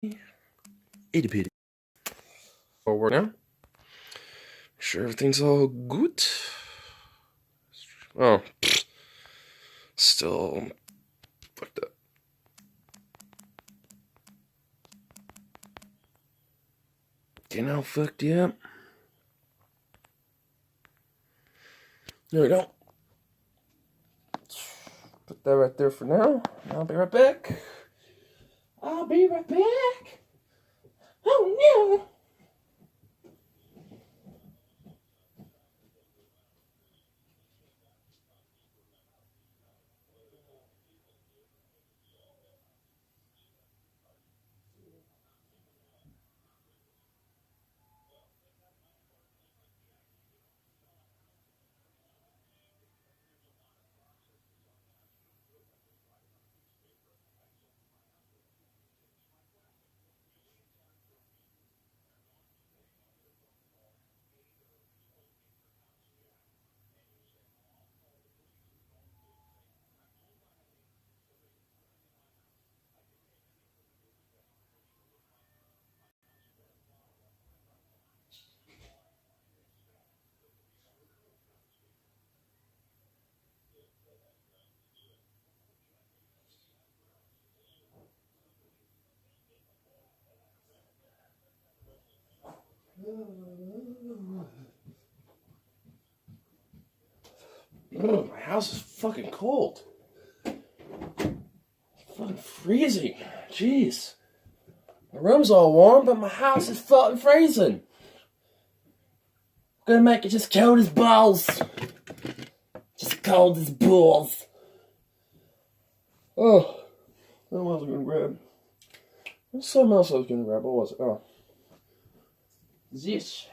Itty Bitty. Forward now. Sure everything's all good. Oh, still fucked up. Getting all fucked up. There we go. Put that right there for now. I'll be right back. I'll be right back. Oh no. Oh, my house is fucking cold. It's fucking freezing. Jeez. My room's all warm, but my house is fucking freezing. I'm gonna make it just cold as balls. Just cold as balls. Oh. What else was I gonna grab? There's something else I was gonna grab. What was it? Oh. This.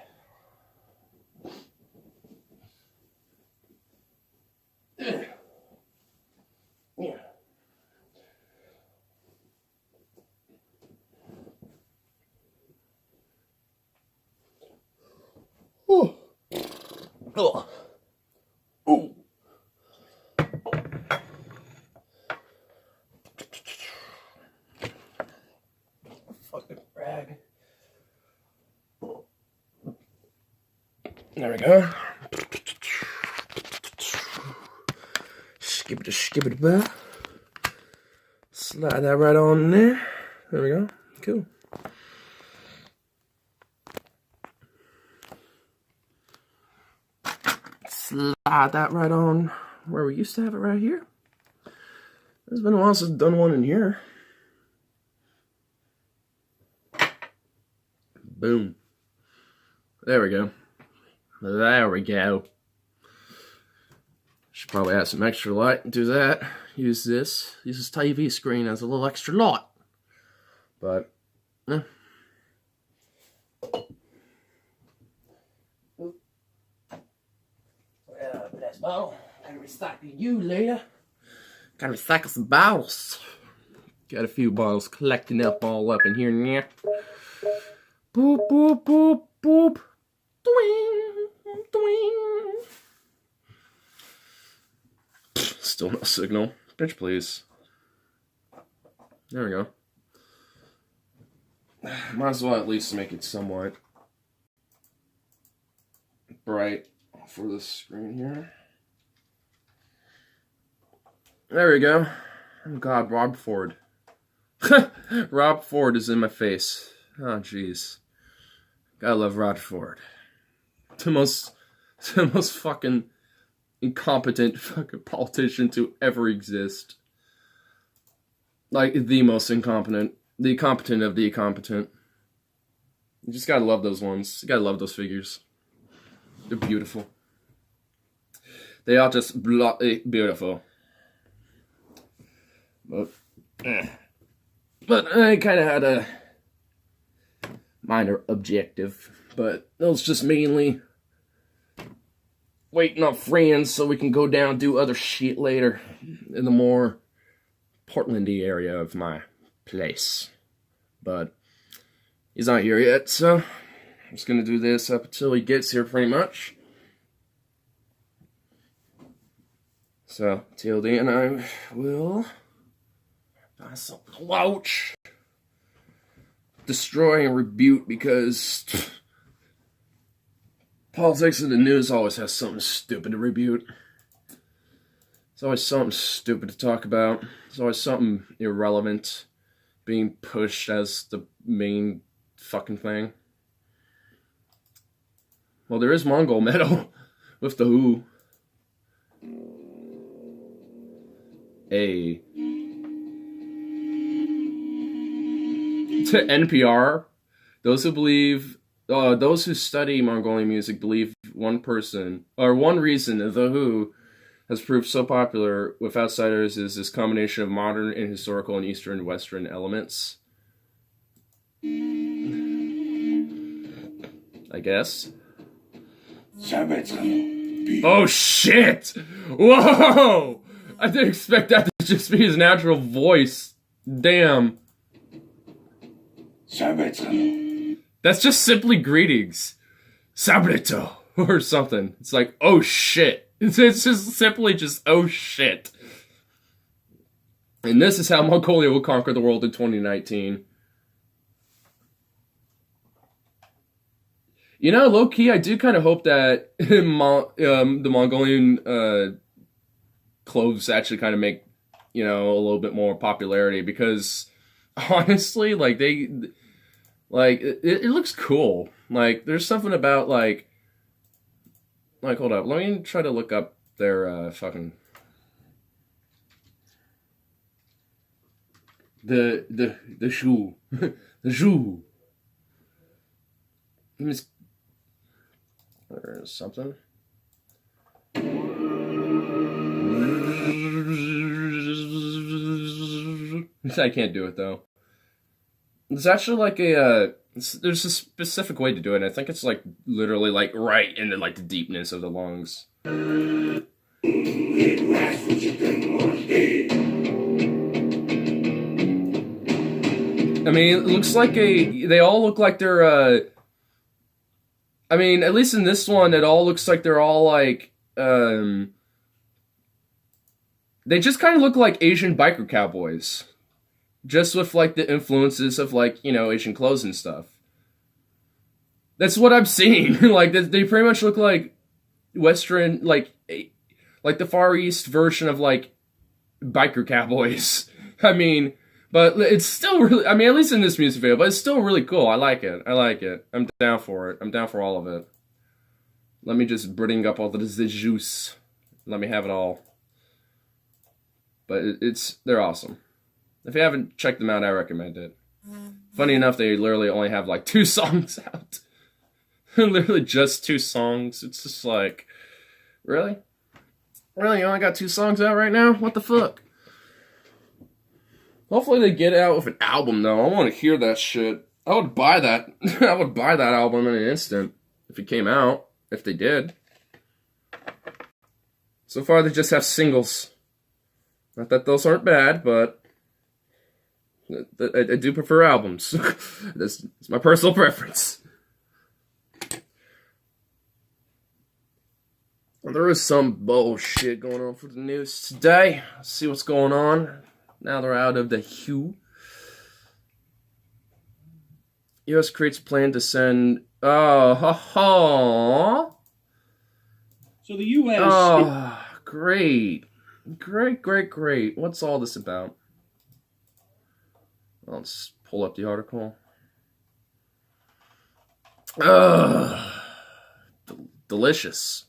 Yeah. Oh. Oh. Oh. Fucking rag. There we go. Skip it back. Slide that right on there. There we go. Cool. Slide that right on where we used to have it right here. It's been a while since I've done one in here. Boom. There we go. There we go. Should probably add some extra light and do that. Use this TV screen as a little extra light. But, eh. That's bottle. Gotta recycle you later. Gotta recycle some bottles. Got a few bottles collecting up all up in here now. Boop, boop, boop, boop. Dwing, dwing. Still no signal. Bitch, please. There we go. Might as well at least make it somewhat bright for this screen here. There we go. Oh god, Rob Ford. Rob Ford is in my face. Oh jeez. Gotta love Rob Ford. The most fucking incompetent fucking politician to ever exist. Like, the most incompetent. The incompetent of the incompetent. You just gotta love those ones. You gotta love those figures. They're beautiful. They are just bloody beautiful. But I kind of had a minor objective. But that was just mainly waiting on friends so we can go down and do other shit later in the more Portlandy area of my place. But he's not here yet, so I'm just gonna do this up until he gets here pretty much. So, till then I will buy something to watch. destroy and rebuke because politics in the news always has something stupid to rebuke. There's always something stupid to talk about. There's always something irrelevant being pushed as the main fucking thing. Well, there is Mongol metal with the Who. To NPR, those who study Mongolian music believe one reason the Who has proved so popular with outsiders is this combination of modern and historical and Eastern and Western elements. I guess. Oh shit! Whoa! I didn't expect that to just be his natural voice. Damn. That's just simply greetings. Sabreto. Or something. It's like, oh shit. It's just simply just, oh shit. And this is how Mongolia will conquer the world in 2019. You know, low-key, I do kind of hope that the Mongolian clothes actually kind of make, you know, a little bit more popularity, because honestly, like, it looks cool. Like, there's something about, like, hold up, let me try to look up their, fucking, the shoe, the shoe. There's something. I can't do it, though. It's actually like there's a specific way to do it, and I think it's like literally like right into like the deepness of the lungs. I mean, it looks like they all look like they're I mean, at least in this one, it all looks like they're all like they just kind of look like Asian biker cowboys. Just with, like, the influences of, like, you know, Asian clothes and stuff. That's what I'm seeing. Like, they pretty much look like Western, like the Far East version of, like, biker cowboys. I mean, but it's still really, I mean, at least in this music video, but it's still really cool. I like it. I'm down for it. I'm down for all of it. Let me just bring up all the juice. Let me have it all. But they're awesome. If you haven't checked them out, I recommend it. Funny enough, they literally only have like 2 songs out. Literally just 2 songs. It's just like, really? Really? You only got 2 songs out right now? What the fuck? Hopefully they get it out with an album, though. I want to hear that shit. I would buy that. I would buy that album in an instant if it came out. If they did. So far, they just have singles. Not that those aren't bad, but I do prefer albums. That's my personal preference. There is some bullshit going on for the news today. Let's see what's going on. Now they're out of the Who. U.S. creates a plan to send... So the U.S... Oh, great. Great. What's all this about? Let's pull up the article. Delicious.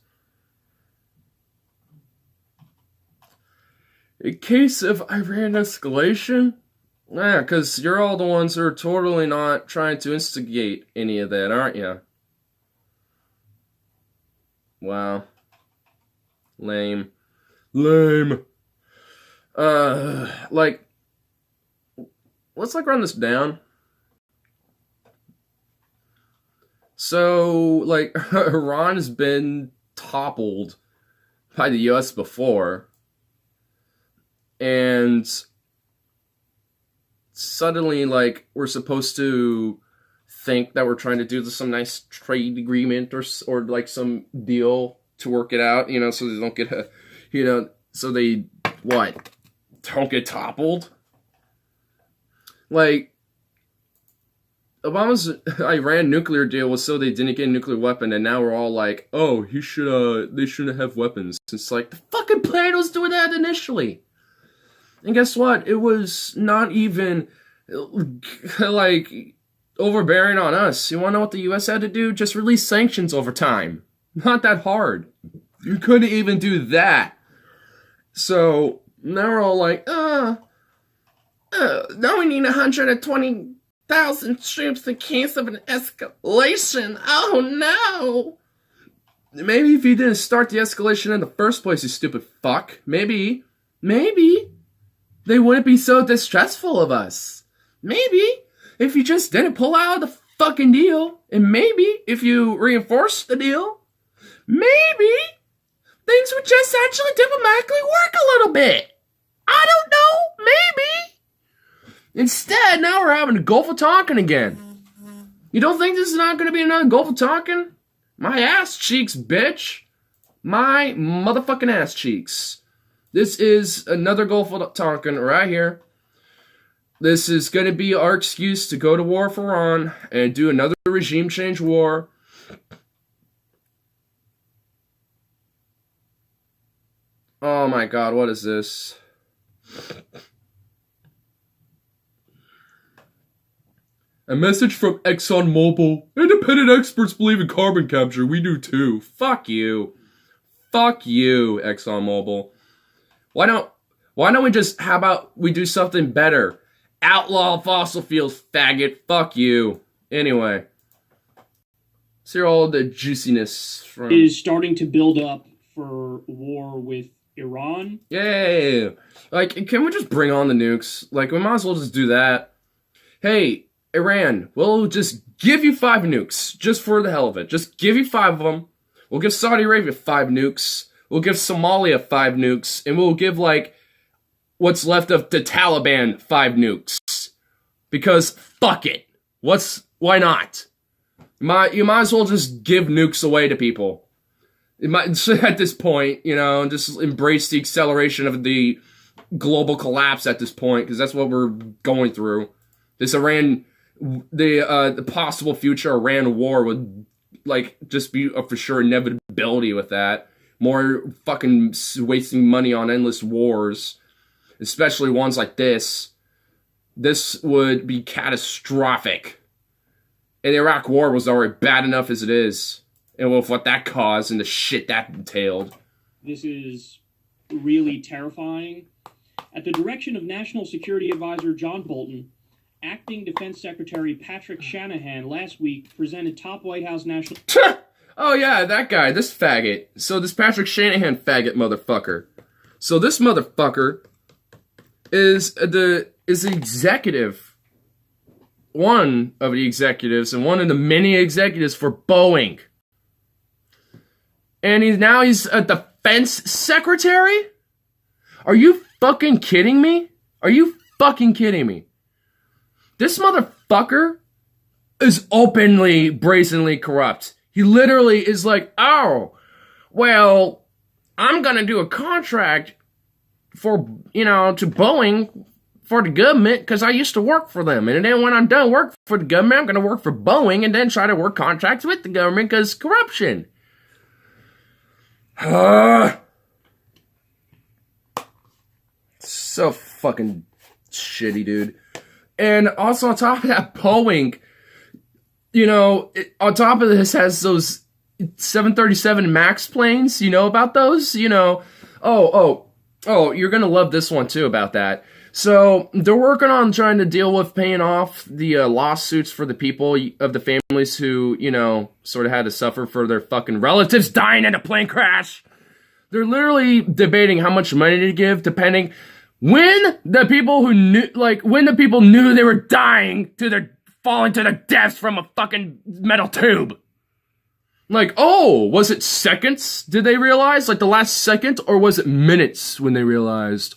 A case of Iran escalation? Yeah, because you're all the ones who are totally not trying to instigate any of that, aren't you? Wow. Lame. Like, let's like run this down. So, like, Iran has been toppled by the U.S. before, and suddenly, like, we're supposed to think that we're trying to do some nice trade agreement or like some deal to work it out, you know, so they don't get so they don't get toppled. Like, Obama's Iran nuclear deal was so they didn't get a nuclear weapon, and now we're all like, oh, they shouldn't have weapons. It's like, the fucking plan was doing that initially. And guess what? It was not even, like, overbearing on us. You want to know what the U.S. had to do? Just release sanctions over time. Not that hard. You couldn't even do that. So, now we're all like, now we need 120,000 troops in case of an escalation. Oh, no. Maybe if you didn't start the escalation in the first place, you stupid fuck. Maybe they wouldn't be so distrustful of us. Maybe if you just didn't pull out of the fucking deal, and maybe if you reinforced the deal, maybe things would just actually diplomatically work a little bit. I don't know, maybe. Instead, now we're having a Gulf of Tonkin again. You don't think this is not going to be another Gulf of Tonkin? My ass cheeks, bitch. My motherfucking ass cheeks. This is another Gulf of Tonkin right here. This is going to be our excuse to go to war for Iran and do another regime change war. Oh my god, what is this? A message from ExxonMobil. Independent experts believe in carbon capture. We do too. Fuck you. Fuck you, ExxonMobil. Why don't we just, how about we do something better? Outlaw fossil fuels, faggot. Fuck you. Anyway. Let's hear all the juiciness from... Is starting to build up for war with Iran. Yay. Like, can we just bring on the nukes? Like, we might as well just do that. Hey, Iran, we'll just give you 5 nukes. Just for the hell of it. Just give you 5 of them. We'll give Saudi Arabia 5 nukes. We'll give Somalia 5 nukes, and we'll give, like, what's left of the Taliban 5 nukes. Because, fuck it. Why not? You might as well just give nukes away to people. At this point, just embrace the acceleration of the global collapse at this point, because that's what we're going through. This Iran, the possible future Iran war would, like, just be a for sure inevitability with that. More fucking wasting money on endless wars, especially ones like this. This would be catastrophic. And the Iraq war was already bad enough as it is. And with what that caused and the shit that entailed. This is really terrifying. At the direction of National Security Advisor John Bolton, Acting Defense Secretary Patrick Shanahan last week presented top White House national... Oh yeah, that guy, this faggot. So this Patrick Shanahan faggot motherfucker. So this motherfucker is the executive, one of the executives, and one of the many executives for Boeing. And he's a defense secretary? Are you fucking kidding me? Are you fucking kidding me? This motherfucker is openly, brazenly corrupt. He literally is like, oh, well, I'm gonna do a contract for, to Boeing for the government because I used to work for them. And then when I'm done work for the government, I'm gonna work for Boeing and then try to work contracts with the government because corruption. So fucking shitty, dude. And also on top of that, Boeing, on top of this has those 737 MAX planes. You know about those? Oh, you're gonna love this one too about that. So they're working on trying to deal with paying off the lawsuits for the people of the families who, sort of had to suffer for their fucking relatives dying in a plane crash. They're literally debating how much money to give, depending when the people knew they were dying falling to their deaths from a fucking metal tube. Like, oh, was it seconds? Did they realize? Like the last second, or was it minutes when they realized?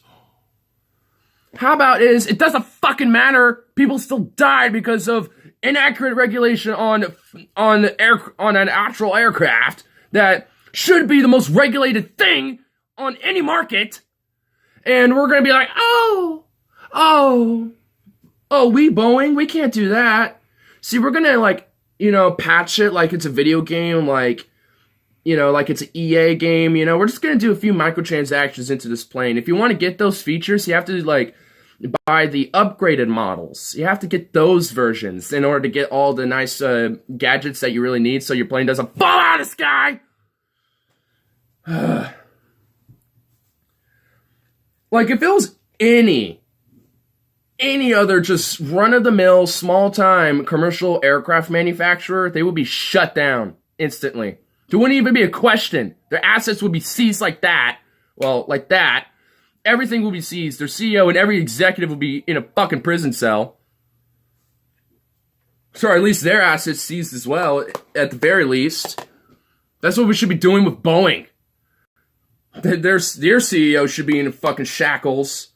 How about it doesn't fucking matter. People still died because of inaccurate regulation on an actual aircraft that should be the most regulated thing on any market. And we're gonna be like, we Boeing, we can't do that. See, we're gonna, like, patch it like it's a video game, like, like it's an EA game, we're just gonna do a few microtransactions into this plane. If you want to get those features, you have to, like, buy the upgraded models. You have to get those versions in order to get all the nice gadgets that you really need so your plane doesn't fall out of the sky. Like, if it was any other just run-of-the-mill, small-time commercial aircraft manufacturer, they would be shut down instantly. There wouldn't even be a question. Their assets would be seized like that. Well, like that. Everything will be seized. Their CEO and every executive will be in a fucking prison cell. Or at least their assets seized as well, at the very least. That's what we should be doing with Boeing. Their CEO should be in fucking shackles.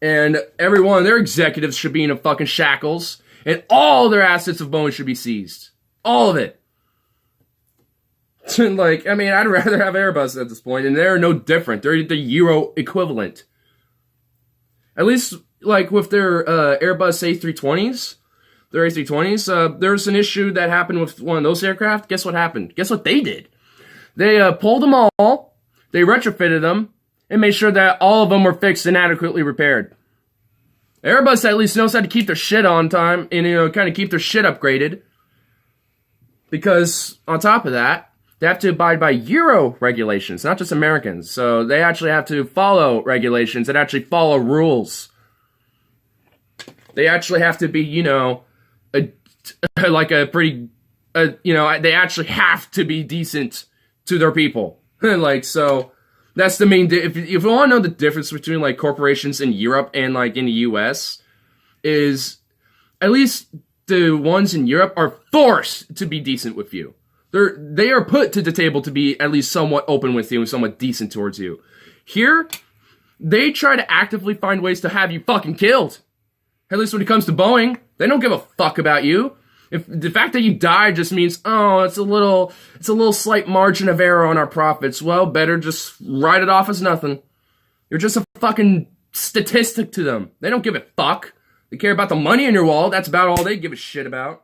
And every one of their executives should be in fucking shackles. And all their assets of Boeing should be seized. All of it. Like, I mean, I'd rather have Airbus at this point, and they're no different. They're the Euro equivalent. At least, like, with their Airbus A320s, there's an issue that happened with one of those aircraft. Guess what happened? Guess what they did? They pulled them all, they retrofitted them, and made sure that all of them were fixed and adequately repaired. Airbus at least knows how to keep their shit on time and, kind of keep their shit upgraded. Because, on top of that, they have to abide by Euro regulations, not just Americans. So they actually have to follow regulations and actually follow rules. They actually have to be, they actually have to be decent to their people. Like, so that's the main, if you want to know the difference between, like, corporations in Europe and, like, in the US, is at least the ones in Europe are forced to be decent with you. They are put to the table to be at least somewhat open with you and somewhat decent towards you. Here, they try to actively find ways to have you fucking killed. At least when it comes to Boeing, they don't give a fuck about you. If the fact that you die just means, it's a little slight margin of error on our profits. Well, better just write it off as nothing. You're just a fucking statistic to them. They don't give a fuck. They care about the money in your wallet. That's about all they give a shit about.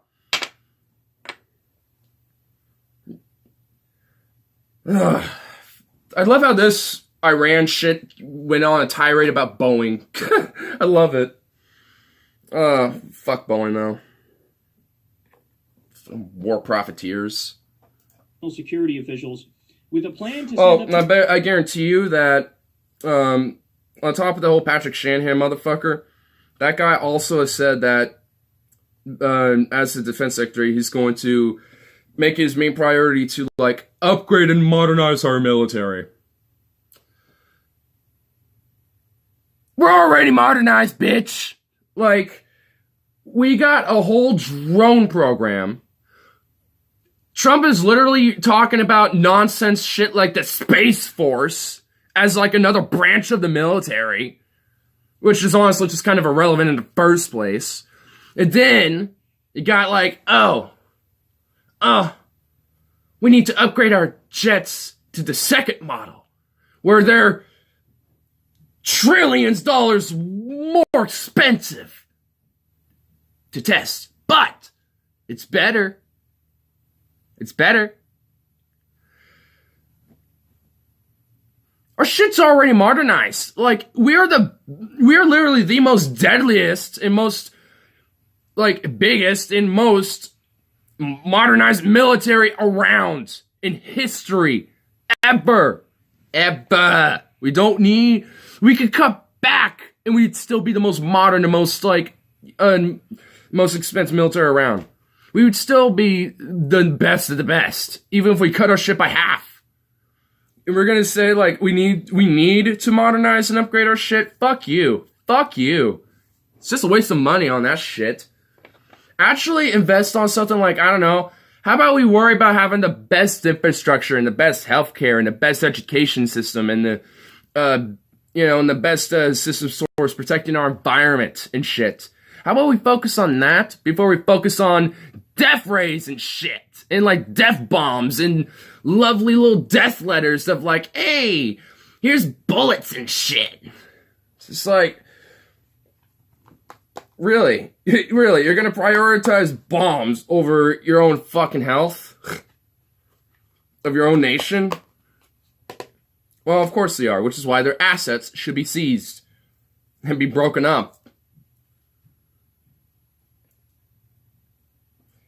Ugh. I love how this Iran shit went on a tirade about Boeing. I love it. Fuck Boeing, though. Some war profiteers. Security officials with a plan to I guarantee you that, on top of the whole Patrick Shanahan motherfucker, that guy also has said that, as the defense secretary, he's going to make his main priority to, like, upgrade and modernize our military. We're already modernized, bitch! Like, we got a whole drone program. Trump is literally talking about nonsense shit like the Space Force as, like, another branch of the military, which is honestly just kind of irrelevant in the first place. And then, you got, like, we need to upgrade our jets to the second model, where they're trillions of dollars more expensive to test. But it's better. It's better. Our shit's already modernized. Like, we are literally the most deadliest and most, like, biggest and most modernized military around in history. Ever. We could cut back and we'd still be the most modern, the most, like, most expensive military around. We would still be the best of the best, even if we cut our shit by half. And we're gonna say, like, we need to modernize and upgrade our shit? Fuck you. Fuck you. It's just a waste of money on that shit. Actually invest on something like, I don't know, how about we worry about having the best infrastructure and the best healthcare and the best education system and the, and the best system source protecting our environment and shit. How about we focus on that before we focus on death rays and shit and, like, death bombs and lovely little death letters of, like, hey, here's bullets and shit. It's just like, Really? Really? You're gonna prioritize bombs over your own fucking health? Of your own nation? Well, of course they are, which is why their assets should be seized and be broken up.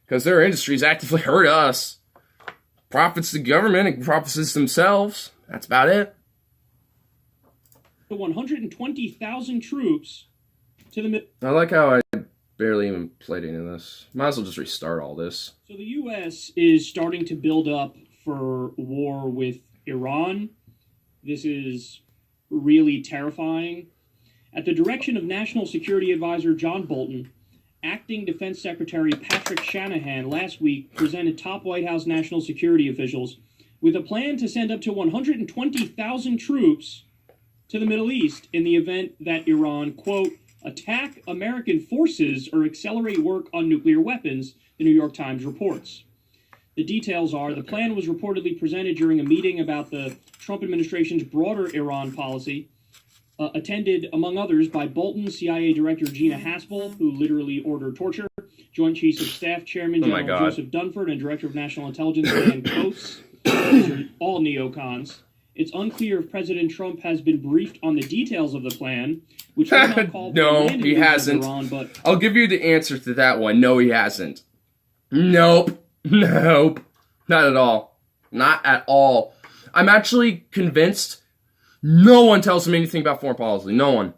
Because their industries actively hurt us. Profits the government and profits themselves. That's about it. The 120,000 troops to the... I like how I barely even played any of this. Might as well just restart all this. So the U.S. is starting to build up for war with Iran. This is really terrifying. At the direction of National Security Advisor John Bolton, Acting Defense Secretary Patrick Shanahan last week presented top White House national security officials with a plan to send up to 120,000 troops to the Middle East in the event that Iran, quote, attack American forces or accelerate work on nuclear weapons, the New York Times reports. The details are the plan was reportedly presented during a meeting about the Trump administration's broader Iran policy, attended, among others, by Bolton, CIA Director Gina Haspel, who literally ordered torture, Joint Chiefs of Staff Chairman General Joseph Dunford, and Director of National Intelligence Dan Coates. These are all neocons. It's unclear if President Trump has been briefed on the details of the plan, which will not call for no, he hasn't. Iran, but I'll give you the answer to that one. No, he hasn't. Nope. Nope. Not at all. Not at all. I'm actually convinced no one tells him anything about foreign policy. No one.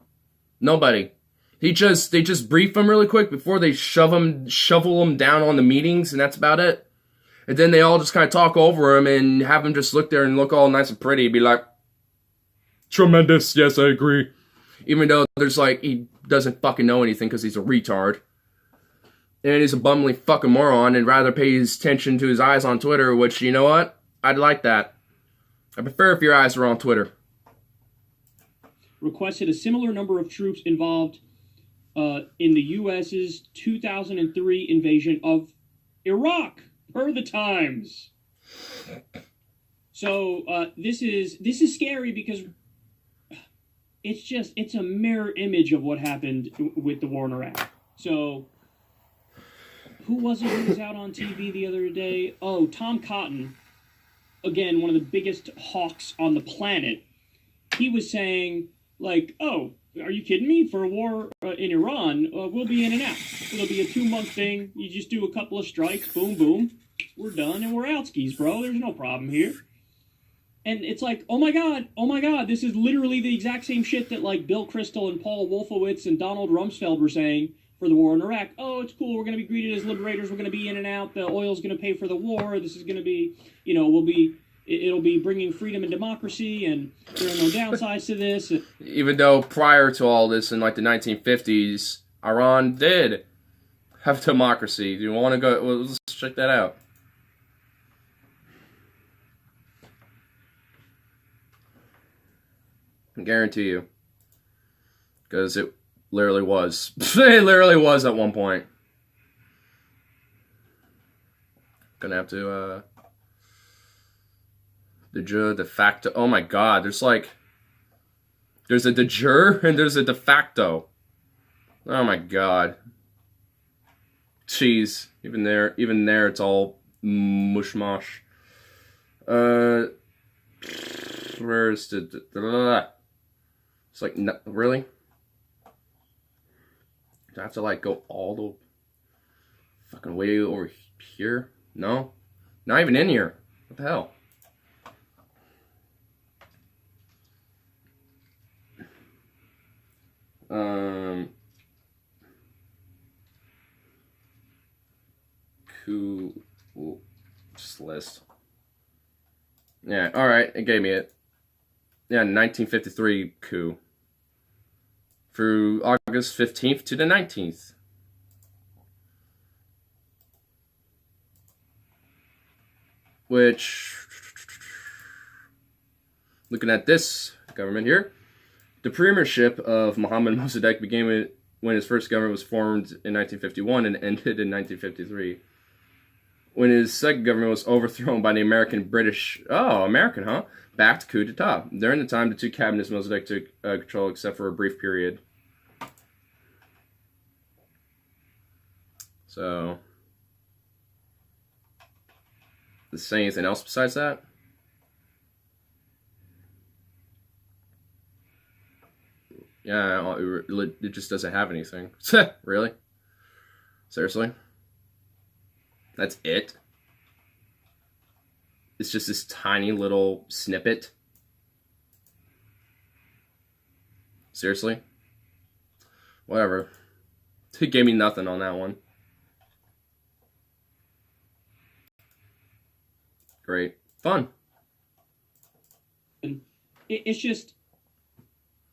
Nobody. They just brief him really quick before they shovel him down on the meetings, and that's about it. And then they all just kind of talk over him and have him just look there and look all nice and pretty, be like, tremendous, yes, I agree. Even though there's like, he doesn't fucking know anything because he's a retard. And he's a bumbling fucking moron and rather pays attention to his eyes on Twitter, which, you know what? I'd like that. I prefer if your eyes were on Twitter. Requested a similar number of troops involved in the U.S.'s 2003 invasion of Iraq, per the Times. So this is scary because it's a mirror image of what happened with the war in Iraq. So who was it who was out on TV the other day? Oh, Tom Cotton, again, one of the biggest hawks on the planet. He was saying, like, oh, are you kidding me? For a war in Iran, we'll be in and out. It'll be a 2-month thing. You just do a couple of strikes, boom, boom. We're done, and we're out skis, bro. There's no problem here. And it's like, oh my God, this is literally the exact same shit that, like, Bill Kristol and Paul Wolfowitz and Donald Rumsfeld were saying for the war in Iraq. Oh, it's cool. We're going to be greeted as liberators. We're going to be in and out. The oil's going to pay for the war. This is going to be, it'll be bringing freedom and democracy, and there are no downsides to this. Even though prior to all this, in like the 1950s, Iran did have democracy. Do you want to go? Well, let's check that out. I guarantee you. Because it literally was. It literally was at one point. Gonna have to, de jure, de facto. Oh my God, there's a de jure and there's a de facto. Oh my God. Jeez. Even there, it's all mush-mosh. Where's the... It's like, no, really? Do I have to, like, go all the fucking way over here? No? Not even in here. What the hell? Coup. Ooh, just list. Yeah, alright, it gave me it. Yeah, 1953 coup. Through August 15th to the 19th. Which, looking at this government here, the premiership of Mohammad Mossadegh began when his first government was formed in 1951 and ended in 1953. When his second government was overthrown by the American, backed coup d'etat. During the time, the two cabinets Mossadegh took control except for a brief period. So, does it say anything else besides that? Yeah, it just doesn't have anything. Really? Seriously? That's it? It's just this tiny little snippet? Seriously? Whatever. He gave me nothing on that one. Great. Fun. It's just,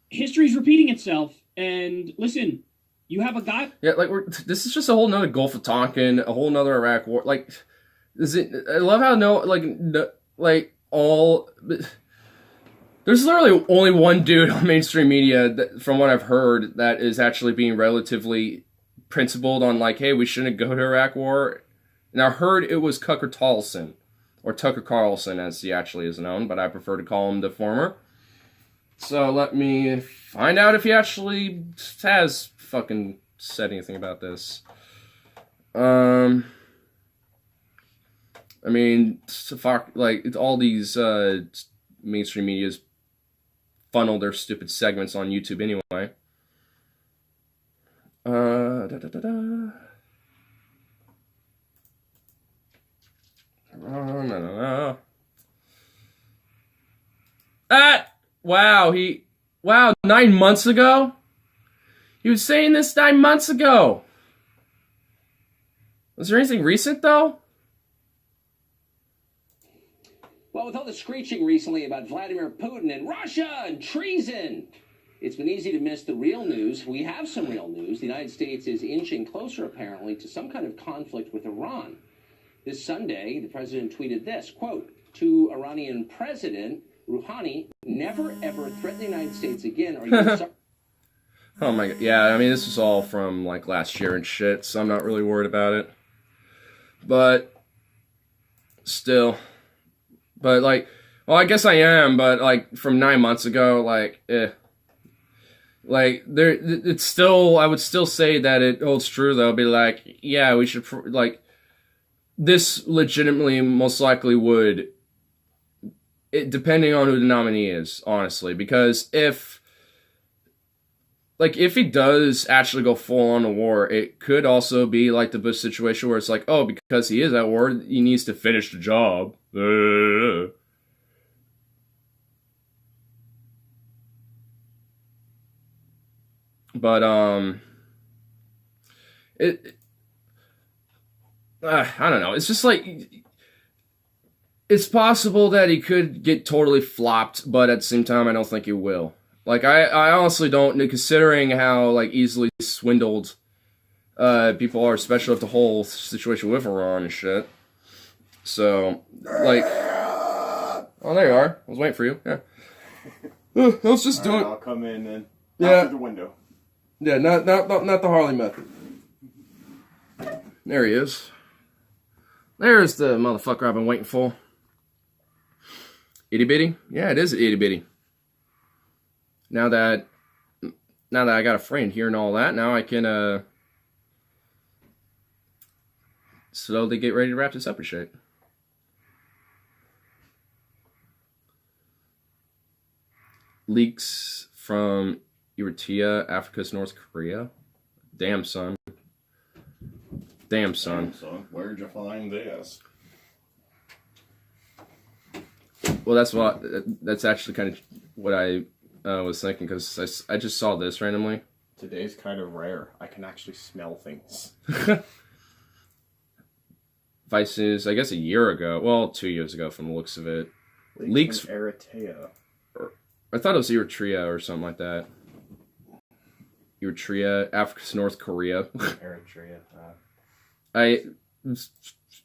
history's repeating itself. And listen, you have a guy. Yeah, like this is just a whole nother Gulf of Tonkin, a whole nother Iraq war. Like, is it? I love how all. There's literally only one dude on mainstream media, that, from what I've heard, that is actually being relatively principled on like, hey, we shouldn't go to Iraq war. And I heard it was Tucker Carlson, or Tucker Carlson as he actually is known, but I prefer to call him the former. So let me find out if he actually has fucking said anything about this. I mean, like all these mainstream media's funnel their stupid segments on YouTube anyway. No. Wow, 9 months ago? He was saying this 9 months ago. Was there anything recent, though? Well, with all the screeching recently about Vladimir Putin and Russia and treason, it's been easy to miss the real news. We have some real news. The United States is inching closer, apparently, to some kind of conflict with Iran. This Sunday, the president tweeted this, quote, to Iranian President Rouhani, never ever threaten the United States again, or you'll suffer. Oh my god. Yeah, I mean, this was all from, like, last year and shit, so I'm not really worried about it. But, still. But, like, well, I guess I am, but, like, from 9 months ago, like, Like, it's still, I would still say that it holds true, though. Be like, yeah, we should, like, this legitimately most likely would, depending on who the nominee is, honestly. Because if he does actually go full on to war, it could also be like the Bush situation where it's like, oh, because he is at war, he needs to finish the job. But, I don't know. It's just like, it's possible that he could get totally flopped, but at the same time, I don't think he will. Like, I honestly don't, considering how, like, easily swindled people are, especially with the whole situation with Iran and shit. So, like, oh, there you are. I was waiting for you. Yeah. I was just doing. I'll come in and yeah. out the window. Yeah, not the Harley method. There he is. There's the motherfucker I've been waiting for. Itty Bitty? Yeah, it is Itty Bitty. Now that I got a friend here and all that, now I can slowly get ready to wrap this up and shit. Leaks from Eritrea, Africa's North Korea. Damn, son. Damn, son. Where'd you find this? Well, that's actually kind of what I was thinking, because I just saw this randomly. Today's kind of rare. I can actually smell things. Vice's, I guess, a year ago. Well, 2 years ago from the looks of it. Leaks from Eritrea. I thought it was Eritrea or something like that. Eritrea, Africa's North Korea. Eritrea.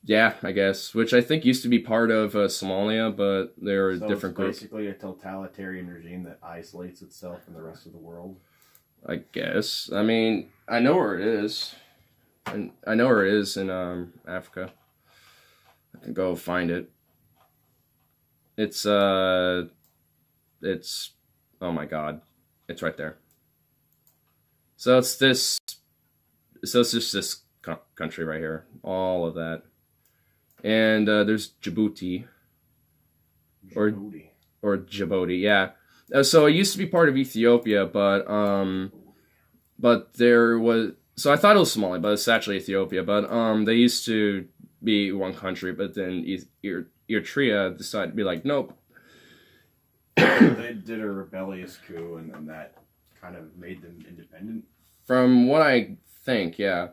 Yeah, I guess. Which I think used to be part of Somalia, but they're a different group. Basically a totalitarian regime that isolates itself from the rest of the world. I guess. I mean, I know where it is. And I know where it is in Africa. I can go find it. It's oh my god. It's right there. So it's just this country right here. All of that. And there's Djibouti. Djibouti. Or Djibouti, yeah. So it used to be part of Ethiopia, but there was... So I thought it was Somalia, but it's actually Ethiopia. But they used to be one country, but then Eritrea decided to be like, nope. They did a rebellious coup, and then that kind of made them independent. From what I think, yeah.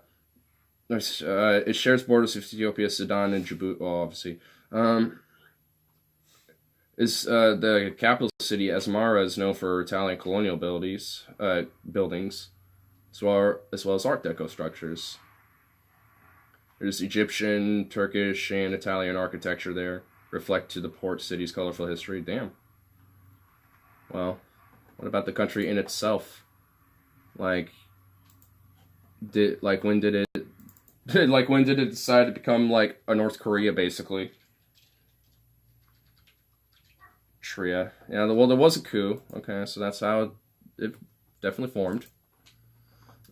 It shares borders with Ethiopia, Sudan, and Djibouti, well, obviously. The capital city, Asmara, is known for Italian colonial buildings, as well as Art Deco structures. There's Egyptian, Turkish, and Italian architecture there, reflect to the port city's colorful history. Damn. Well, what about the country in itself? When did it decide to become like a North Korea, basically? Tria. Yeah, well, there was a coup. Okay, so that's how it definitely formed.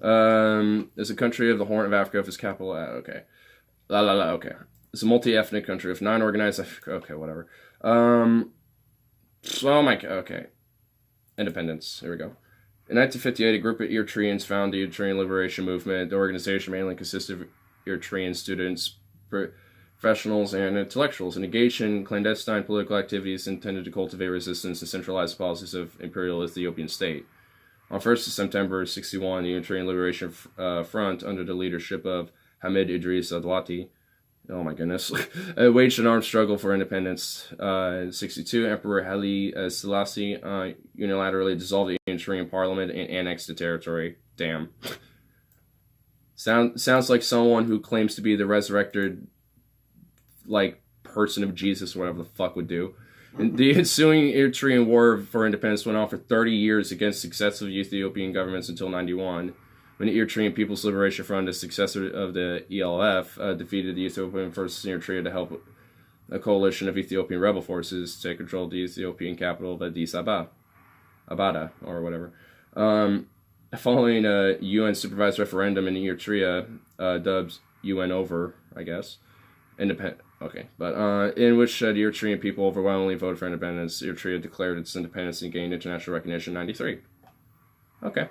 It's a country of the Horn of Africa with its capital. Okay. Okay. It's a multi-ethnic country with 9 organized... Okay, whatever. Oh my... Okay. Independence. Here we go. In 1958, a group of Eritreans founded the Eritrean Liberation Movement. The organization mainly consisted of Eritrean students, professionals, and intellectuals, engaged in clandestine political activities intended to cultivate resistance and centralize the policies of imperial Ethiopian state. On 1st of September 1961, the Eritrean Liberation Front, under the leadership of Hamid Idris Adlati, oh my goodness, waged an armed struggle for independence. In 1962, Emperor Haile Selassie unilaterally dissolved the Eritrean parliament and annexed the territory. Damn. Sounds like someone who claims to be the resurrected, person of Jesus, or whatever the fuck would do. And the ensuing Eritrean War for Independence went on for 30 years against successive Ethiopian governments until 1991, when the Eritrean People's Liberation Front, a successor of the ELF, defeated the Ethiopian forces in Eritrea to help a coalition of Ethiopian rebel forces take control of the Ethiopian capital of Addis Ababa, or whatever. Following a UN-supervised referendum in Eritrea, dubbed UN Over, I guess, in which the Eritrean people overwhelmingly voted for independence, Eritrea declared its independence and gained international recognition in 1993. Okay.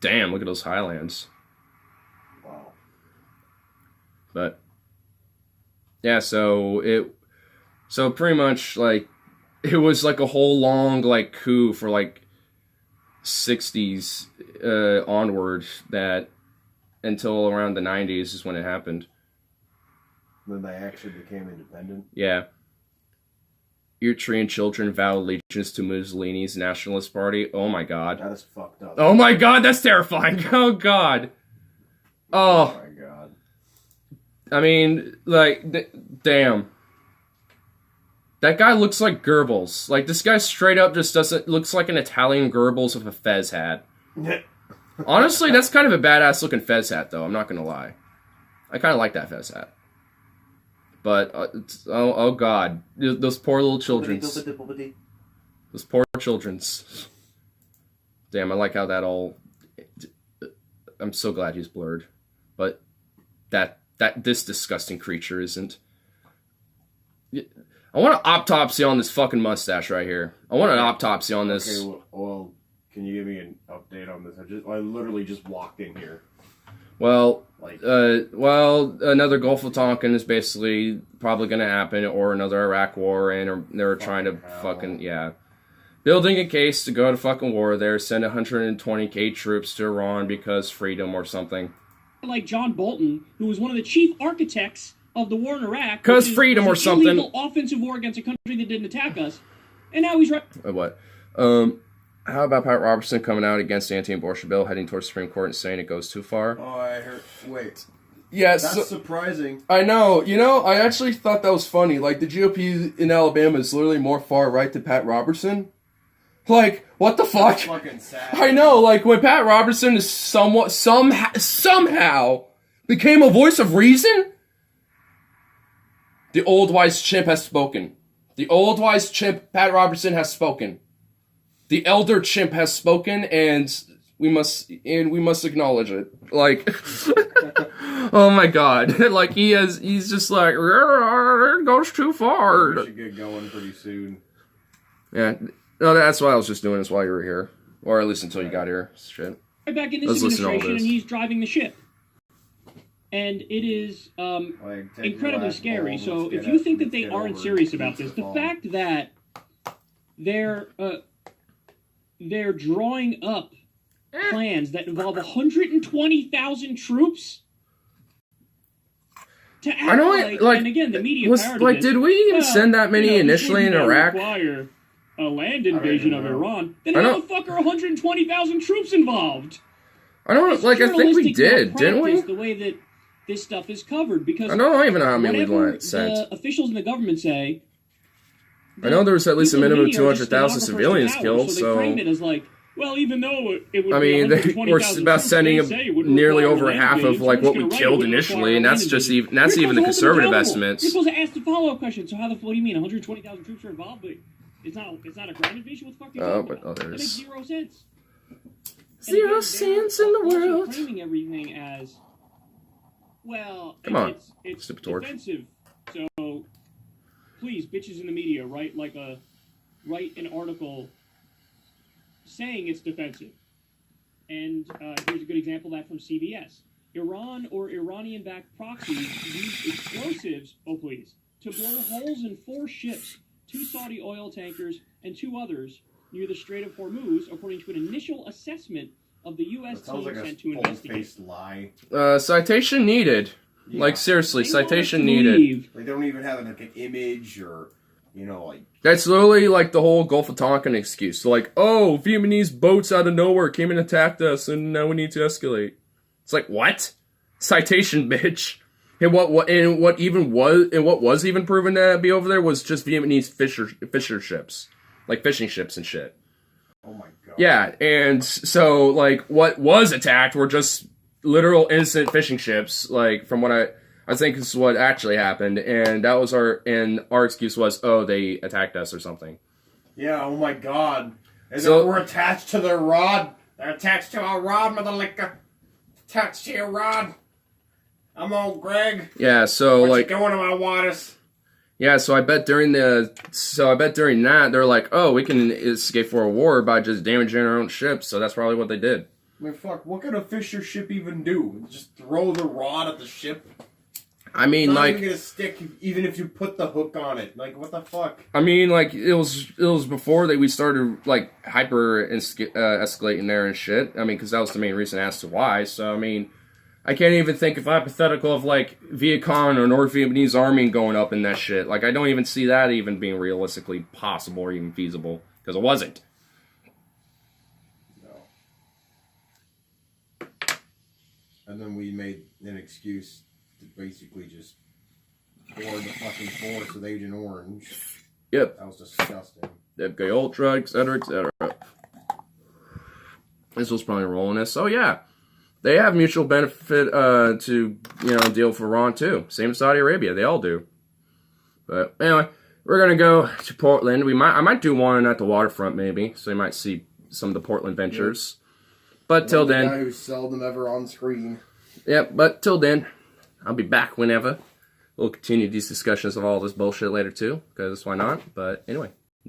Damn, look at those highlands. Wow. But, yeah, so pretty much, it was a whole long, coup for, 60s onward, that until around the 90s is when it happened. Then they actually became independent? Yeah. Eritrean children vow allegiance to Mussolini's nationalist party. Oh my god. That is fucked up. Oh my god, that's terrifying. Oh god. Oh my god. I mean, damn. That guy looks like Goebbels. This guy straight up just looks like an Italian Goebbels with a fez hat. Honestly, that's kind of a badass looking fez hat, though. I'm not gonna lie. I kind of like that fez hat. But, oh god. Those poor little childrens. Those poor childrens. Damn, I like how that all... I'm so glad he's blurred. But this disgusting creature isn't. I want an autopsy on this fucking mustache right here. I want an autopsy on this. Okay, well, can you give me an update on this? I literally just walked in here. Well, another Gulf of Tonkin is basically probably going to happen, or another Iraq war, and they're trying to yeah. Building a case to go to fucking war there, send 120k troops to Iran because freedom or something. Like John Bolton, who was one of the chief architects of the war in Iraq. Because freedom or something. Illegal offensive war against a country that didn't attack us. And now he's right. What? How about Pat Robertson coming out against the anti-abortion bill, heading towards the Supreme Court and saying it goes too far? Oh, I heard... Wait. Yes. That's surprising. I know. I actually thought that was funny. The GOP in Alabama is literally more far right than Pat Robertson. What the fuck? That's fucking sad. I know, when Pat Robertson is somehow became a voice of reason? The old wise chimp has spoken. The old wise chimp, Pat Robertson, has spoken. The elder chimp has spoken, and we must acknowledge it. Oh my god. Like, he's just like, it goes too far. We should get going pretty soon. Yeah. No, that's why I was just doing this while you were here. Or at least until you got here. Shit. Right back in this Let's listen to all administration, this. and he's driving the ship. And it is incredibly scary. So if you think that they aren't serious about this, the fact that they're drawing up plans that involve 120,000 troops to act I know, like, and again, the media was, parroted like, it. did we even send that many initially in Iraq? Require a land invasion of Iran. Then I how know. the fuck are 120,000 troops involved? I don't, like, I think we did, didn't we? The way that this stuff is covered, because I don't even know how many we whatever sent. the officials in the government say, I know there was at least a minimum of people in the media are 200,000 just civilians stenographers to killed, power, so... they frame it as like, well, even though it would I mean, be they were 120,000 about troops, sending they say it would nearly require over land half of, invasion. like, So what we it's gonna killed write, it would initially, require and that's land just invasion. even, that's You're even the supposed to hold them conservative accountable. estimates. You're supposed to ask the follow-up question. So what do you mean 120,000 troops are involved, but it's not a ground invasion? What the fuck are you talking about? That makes zero sense. Zero sense in the world. Framing everything as, well, Come on, it's stupid torch. defensive. So please, bitches in the media, write an article saying it's defensive. And here's a good example of that from CBS. Iran or Iranian-backed proxies used explosives, to blow holes in 4 ships, 2 Saudi oil tankers, and 2 others near the Strait of Hormuz, according to an initial assessment of the U.S. team sent to investigate. Full-faced lie. Citation needed. Yeah. Like, seriously, They want citation us to needed. believe They don't even have like an image or, like... That's literally like the whole Gulf of Tonkin excuse. Like, oh, Vietnamese boats out of nowhere came and attacked us, and now we need to escalate. It's like, what? Citation, bitch. And what was even proven to be over there was just Vietnamese fisher ships, like fishing ships and shit. Oh my god. Yeah, and so like what was attacked were just literal innocent fishing ships. Like from what I think this is what actually happened, and that was our excuse was, oh, they attacked us or something. Yeah, oh my god. And So- then we're attached to their rod. They're attached to our rod, mother licker. Attached to your rod. I'm old Greg. Yeah, so What like you doing in my waters? yeah, so I bet during that they're like, oh, we can escape for a war by just damaging our own ships. So that's probably what they did. I mean, fuck, what could a fisher ship even do? Just throw the rod at the ship? I mean, It's not like, even gonna stick even if you put the hook on it. Like, what the fuck? I mean, like it was before that we started like hyper escalating there and shit. I mean, because that was the main reason as to why. So I mean, I can't even think of a hypothetical of like Viet Cong or North Vietnamese army going up in that shit. Like, I don't even see that even being realistically possible or even feasible because it wasn't. No. And then we made an excuse to basically just pour the fucking force with Agent Orange. Yep. That was disgusting. FK Ultra, etc., etc. This was probably rolling this. So yeah, they have mutual benefit to deal for Iran too. Same as Saudi Arabia, they all do. But anyway, we're gonna go to Portland. I might do one at the waterfront maybe, so you might see some of the Portland ventures. But till The then, guy who's seldom ever on screen. yep. But till then, I'll be back whenever. We'll continue these discussions of all this bullshit later too, because why not? But anyway.